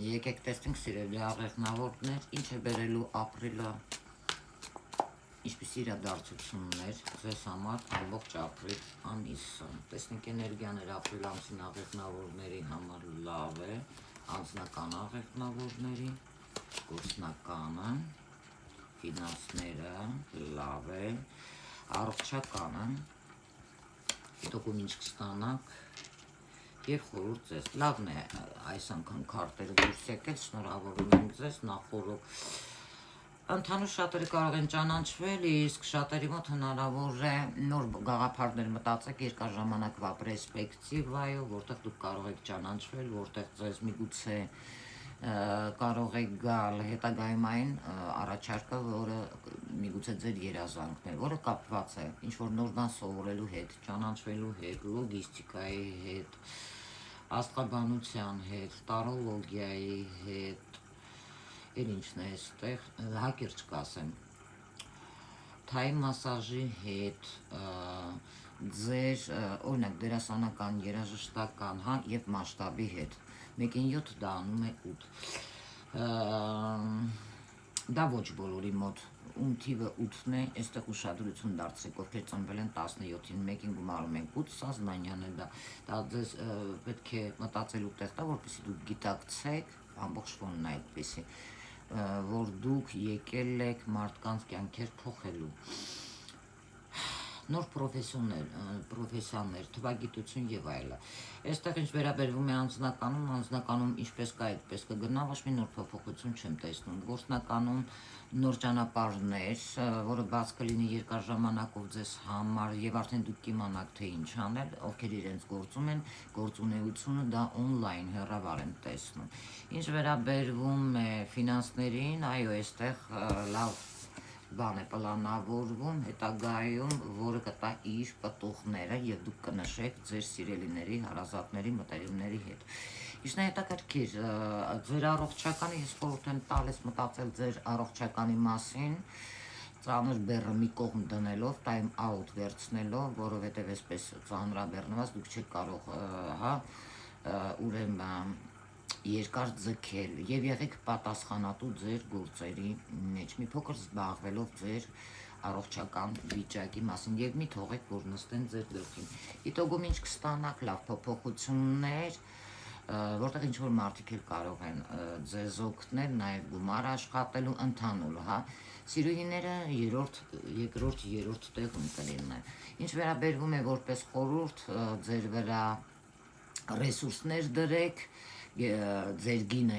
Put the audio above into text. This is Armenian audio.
Եկեք տեսնենք սիրելի աղեղնավորներ, ինչ է բերելու ապրիլը, ինչպիսի իրադարձություններ ձեզ համար ամբողջ ապրիլ ամիսը։ Տեսնենք էներգիաներ ապրիլ ամսին աղեղնավորների համար լավ է, անձնական աղեղնավորների, գործնականը, ֆինանսները լավ է, առողջականը, հետո ինչ կստանաք և խորհուրդ ձեզ։ Լավն է այս անգամ քարտերը դուրս եկել, շնորհավորում եմ ձեզ, նախորդ ընդհանուր շատերը կարող են ճանաչվել, իսկ շատերի մոտ հնարավոր է նոր գաղափարներ մտածեք երկար ժամանակվա պերսպեկտիվայով, որտեղ դուք կարող եք ճանաչվել, որտեղ ձեզ միգուցե կարող եք գալ հետագայում այն առաջարկը, որը միգուցե ձեր երազանքն է, որը կապված է ինչ-որ նոր բան սովորելու հետ, ճանաչվելու հետ, լոգիստիկայի հետ, աստղաբանության հետ, տարոլոգիայի հետ, էլ ինչն է այստեղ, հակիրճ կասեմ, թայի մասաժի հետ, ձեր օրինակ դերասանական, երաժշտական, և մասշտաբի հետ, 1-ին 7 դա անում է 8, դա ոչ բոլորի մոտ, ում թիվը 8-ն է, այստեղ ուշադրություն դարձրեք, ովքեր ծնվել են 17-ին, 1-ին գումարում ենք 8, սա զնանյան է դա ձեզ պետք է մտածելու տեղ տա, որպեսզի դուք գիտակցեք, ամբողջ ֆոնն է այդպիսի, որ դուք եկել եք մարդկանց կյանքեր փոխելու, նոր պրոֆեսիաներ, թվագիտություն և այլը։ Այստեղ ինչ վերաբերվում է անձնականում ինչպես կա այդպես կգնա, ոչ մի նոր փոփոխություն չեմ տեսնում, գործնականում նոր ճանապարհներ, որը բաց կլինի երկար ժամանակով ձեզ համար և արդեն դուք կիմանաք, թե ինչ անել, ովքեր իրենց գործում են, գործունեությունը դա օնլայն հեռավար են տեսնում։ Ինչ վերաբերվում է ֆինանսներին, այո, այստեղ լավ բան է պլանավորվում հետագայում, որը կտա իր պտուղները և դուք կնշեք ձեր սիրելիների, հարազատների, մտերիմների հետ։ Ինչն է հետաքրքիր, ձեր առողջականը, ես խորհուրդ եմ տալիս մտածել ձեր առողջականի մասին, ծանր բեռը մի կողմ դնելով, time out վերցնելով, որովհետև այսպես ծանրաբեռնված դուք չեք կարող, ուրեմն երկար ձգել և եղեք պատասխանատու ձեր գործերի մեջ, մի փոքր զբաղվելով ձեր առողջական վիճակի մասին և մի թողեք, որ նստեն ձեր գլխին։ Հետագայում ինչ կստանաք, լավ փոփոխություններ, որտեղ ինչ-որ մարդիկ էլ կարող են ձեզ օգնել, նաև գումար աշխատելու, ընդհանուր, սիրուհիները երկրորդ, երրորդ տեղում կլինեն։ Ինչ վերաբերվում է որպես խորհուրդ, ձեր վրա ռեսուրսներ դրեք, ձեր գինը